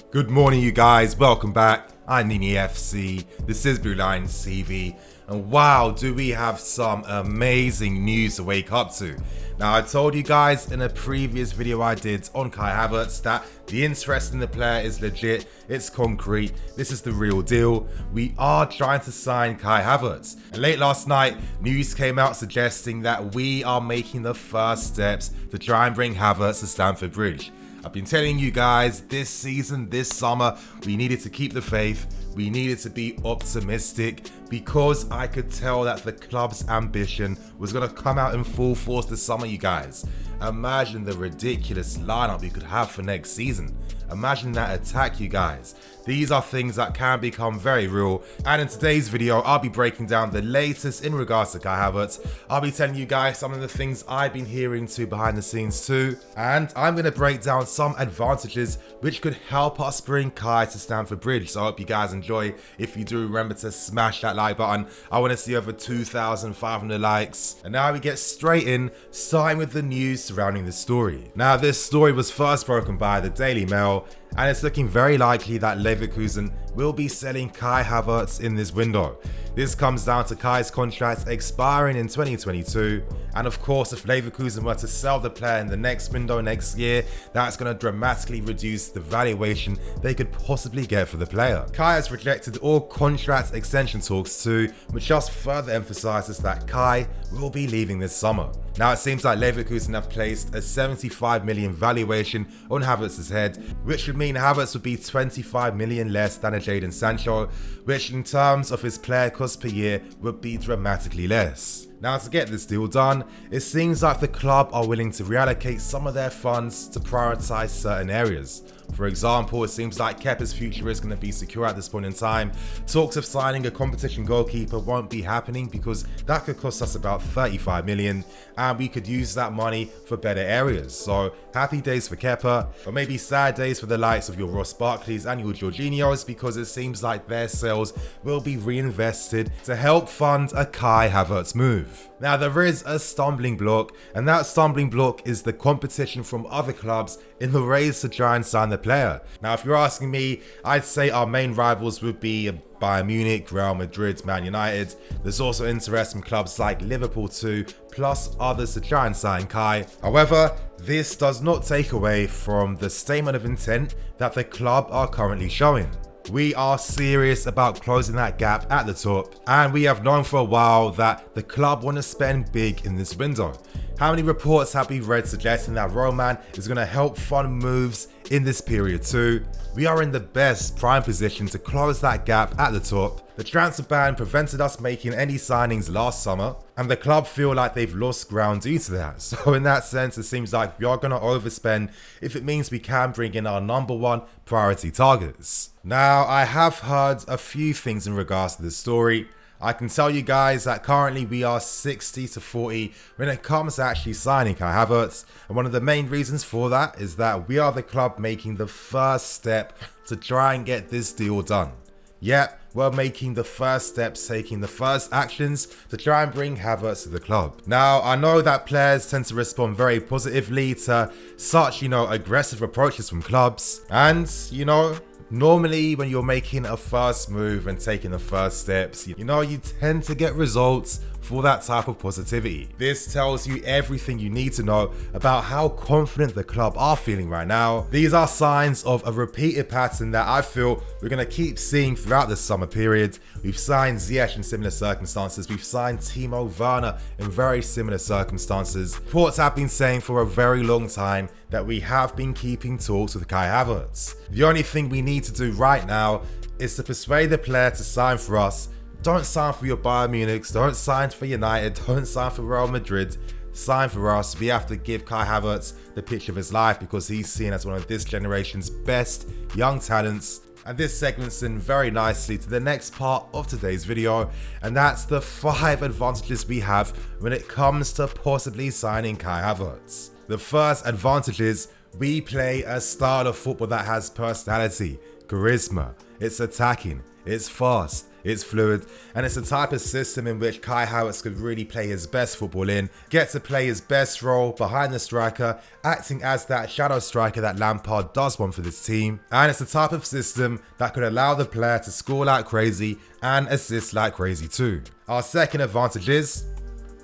Good morning, you guys. Welcome back. I'm Nini FC. This is Blue Lions TV. And wow, do we have some amazing news to wake up to. Now, I told you guys in a previous video I did on Kai Havertz that the interest in the player is legit, it's concrete, this is the real deal. We are trying to sign Kai Havertz. And late last night, news came out suggesting that we are making the first steps to try and bring Havertz to Stamford Bridge. I've been telling you guys this season, this summer, we needed to keep the faith, we needed to be optimistic because I could tell that the club's ambition was going to come out in full force this summer, you guys. Imagine the ridiculous lineup you could have for next season. Imagine that attack, you guys. These are things that can become very real, and in today's video I'll be breaking down the latest in regards to Kai Havertz. I'll be telling you guys some of the things I've been hearing too behind the scenes too, and I'm going to break down some advantages which could help us bring Kai to Stamford Bridge. So I hope you guys enjoy. If you do, remember to smash that like button. I want to see over 2,500 likes. And now we get straight in, starting with the news surrounding the story. Now, this story was first broken by the Daily Mail, and it's looking very likely that Leverkusen will be selling Kai Havertz in this window. This comes down to Kai's contract expiring in 2022, and of course if Leverkusen were to sell the player in the next window next year, that's going to dramatically reduce the valuation they could possibly get for the player. Kai has rejected all contract extension talks too, which just further emphasizes that Kai will be leaving this summer. Now, it seems like Leverkusen have placed a 75 million valuation on Havertz's head, which would mean Havertz would be 25 million less than a Jadon Sancho, which in terms of his player cost per year would be dramatically less. Now, to get this deal done, it seems like the club are willing to reallocate some of their funds to prioritize certain areas. For example, it seems like Kepa's future is going to be secure at this point in time. Talks of signing a competition goalkeeper won't be happening because that could cost us about 35 million, and we could use that money for better areas. So happy days for Kepa, but maybe sad days for the likes of your Ross Barkleys and your Jorginhos, because it seems like their sales will be reinvested to help fund a Kai Havertz move. Now, there is a stumbling block, and that stumbling block is the competition from other clubs in the race to try and sign the player. Now, if you're asking me, I'd say our main rivals would be Bayern Munich, Real Madrid, Man United. There's also interest from clubs like Liverpool too, plus others to try and sign Kai. However, this does not take away from the statement of intent that the club are currently showing. We are serious about closing that gap at the top, and we have known for a while that the club want to spend big in this window. How many reports have we read suggesting that Roman is going to help fund moves in this period too? We are in the best prime position to close that gap at the top. The transfer ban prevented us making any signings last summer, and the club feel like they've lost ground due to that. So in that sense, it seems like we are going to overspend if it means we can bring in our number one priority targets. Now, I have heard a few things in regards to this story. I can tell you guys that currently we are 60-40 when it comes to actually signing Kai Havertz, and one of the main reasons for that is that we are the club making the first step to try and get this deal done. Yep, we're making the first steps, taking the first actions to try and bring Havertz to the club. Now, I know that players tend to respond very positively to such, aggressive approaches from clubs, and, normally when you're making a first move and taking the first steps, you tend to get results for that type of positivity. This tells you everything you need to know about how confident the club are feeling right now. These are signs of a repeated pattern that I feel we're going to keep seeing throughout the summer period. We've signed Ziyech in similar circumstances. We've signed Timo Werner in very similar circumstances. Reports have been saying for a very long time that we have been keeping talks with Kai Havertz. The only thing we need to do right now is to persuade the player to sign for us. Don't sign for your Bayern Munichs, don't sign for United, don't sign for Real Madrid, sign for us. We have to give Kai Havertz the pitch of his life because he's seen as one of this generation's best young talents. And this segments in very nicely to the next part of today's video, and that's the 5 advantages we have when it comes to possibly signing Kai Havertz. The first advantage is we play a style of football that has personality, charisma, it's attacking, it's fast, it's fluid, and it's the type of system in which Kai Havertz could really play his best football in, get to play his best role behind the striker, acting as that shadow striker that Lampard does want for this team. And it's the type of system that could allow the player to score like crazy and assist like crazy too. Our second advantage is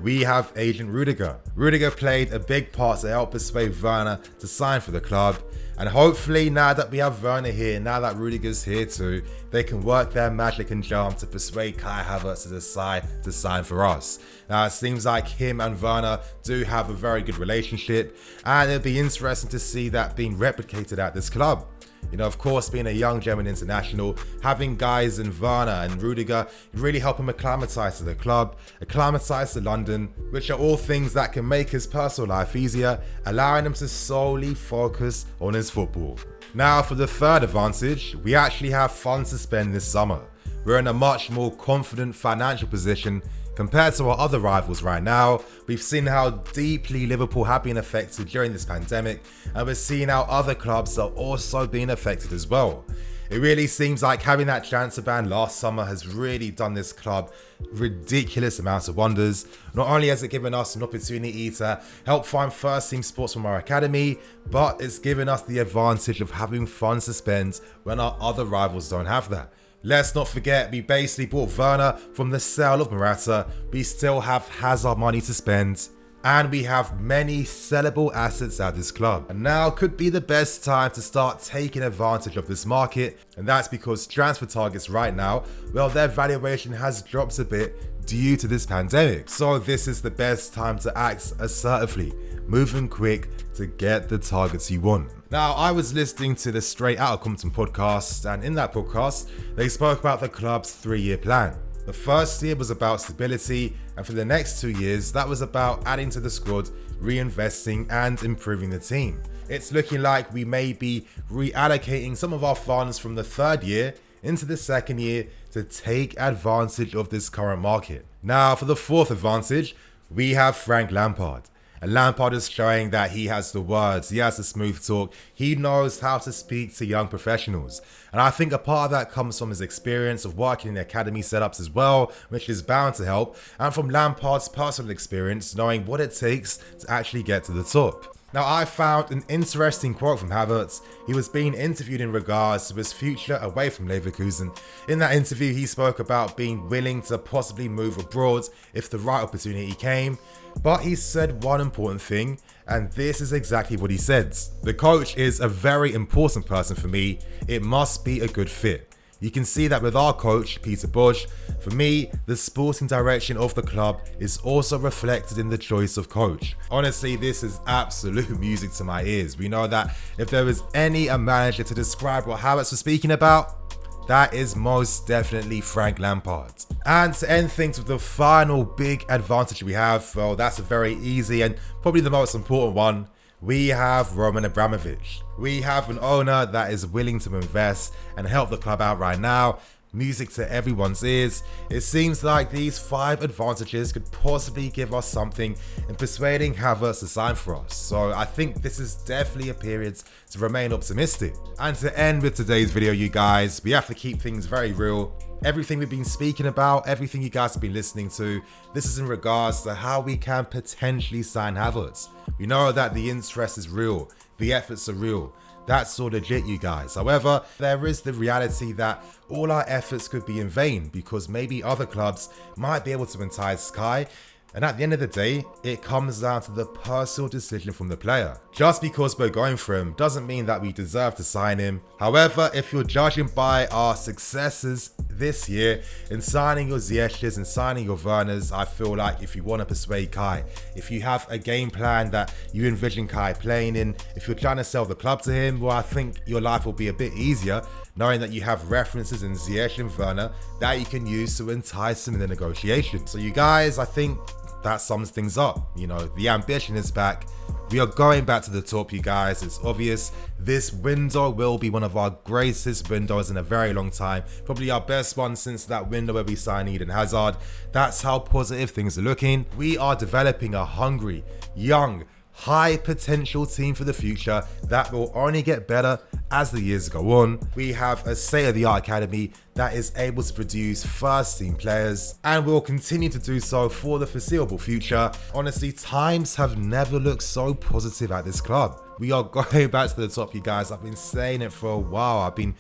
we have agent Rudiger. Rudiger played a big part to help persuade Werner to sign for the club. And hopefully now that we have Werner here, now that Rudiger's here too, they can work their magic and charm to persuade Kai Havertz to decide to sign for us. Now it seems like him and Werner do have a very good relationship, and it'll be interesting to see that being replicated at this club. You know, of course, being a young German international, having guys in Werner and Rudiger really help him acclimatise to the club, acclimatise to London, which are all things that can make his personal life easier, allowing him to solely focus on his football. Now, for the third advantage, we actually have funds to spend this summer. We're in a much more confident financial position compared to our other rivals right now. We've seen how deeply Liverpool have been affected during this pandemic, and we're seeing how other clubs are also being affected as well. It really seems like having that transfer ban last summer has really done this club ridiculous amounts of wonders. Not only has it given us an opportunity to help find first team spots from our academy, but it's given us the advantage of having funds to spend when our other rivals don't have that. Let's not forget, we basically bought Werner from the sale of Morata. We still have Hazard money to spend, and we have many sellable assets at this club. And now could be the best time to start taking advantage of this market, and that's because transfer targets right now, well, their valuation has dropped a bit due to this pandemic. So this is the best time to act assertively, moving quick to get the targets you want. Now, I was listening to the Straight Outta Compton podcast, and in that podcast, they spoke about the club's 3-year plan. The first year was about stability, and for the next 2 years, that was about adding to the squad, reinvesting, and improving the team. It's looking like we may be reallocating some of our funds from the third year into the second year to take advantage of this current market. Now, for the fourth advantage, we have Frank Lampard. And Lampard is showing that he has the words, he has the smooth talk, he knows how to speak to young professionals. And I think a part of that comes from his experience of working in academy setups as well, which is bound to help, and from Lampard's personal experience, knowing what it takes to actually get to the top. Now, I found an interesting quote from Havertz. He was being interviewed in regards to his future away from Leverkusen. In that interview, he spoke about being willing to possibly move abroad if the right opportunity came. But he said one important thing, and this is exactly what he said. The coach is a very important person for me. It must be a good fit. You can see that with our coach, Peter Bosz. For me, the sporting direction of the club is also reflected in the choice of coach. Honestly, this is absolute music to my ears. We know that if there was any manager to describe what Havertz was speaking about, that is most definitely Frank Lampard. And to end things with the final big advantage we have, well, that's a very easy and probably the most important one. We have Roman Abramovich. We have an owner that is willing to invest and help the club out right now. Music to everyone's ears. It seems like these 5 advantages could possibly give us something in persuading Havertz to sign for us. So I think this is definitely a period to remain optimistic. And to end with today's video, you guys, we have to keep things very real. Everything we've been speaking about, everything you guys have been listening to, this is in regards to how we can potentially sign Havertz. We know that the interest is real, the efforts are real. That's all legit, you guys. However, there is the reality that all our efforts could be in vain because maybe other clubs might be able to entice Kai. And at the end of the day, it comes down to the personal decision from the player. Just because we're going for him doesn't mean that we deserve to sign him. However, if you're judging by our successes this year in signing your Ziyech's and signing your Werners, I feel like if you want to persuade Kai, if you have a game plan that you envision Kai playing in, if you're trying to sell the club to him, well, I think your life will be a bit easier knowing that you have references in Ziyech and Werner that you can use to entice him in the negotiation. So you guys, I think that sums things up. You know, the ambition is back. We are going back to the top, you guys. It's obvious this window will be one of our greatest windows in a very long time. Probably our best one since that window where we signed Eden Hazard. That's how positive things are looking. We are developing a hungry, young, high potential team for the future that will only get better as the years go on. We have a state-of-the-art academy that is able to produce first team players and will continue to do so for the foreseeable future. Honestly, times have never looked so positive at this club. We are going back to the top, you guys. I've been saying it for a while. I've been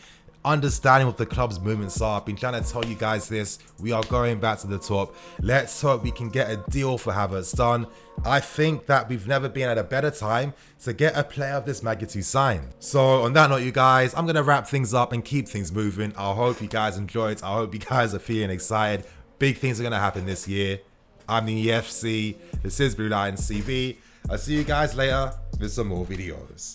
understanding what the club's movements are. I've been trying to tell you guys this. We are going back to the top. Let's hope we can get a deal for Havertz done. I think that we've never been at a better time to get a player of this magnitude signed. So on that note, you guys, I'm going to wrap things up and keep things moving. I hope you guys enjoyed. I hope you guys are feeling excited. Big things are going to happen this year. I'm the EFC. This is Blue Lions CV. I'll see you guys later with some more videos.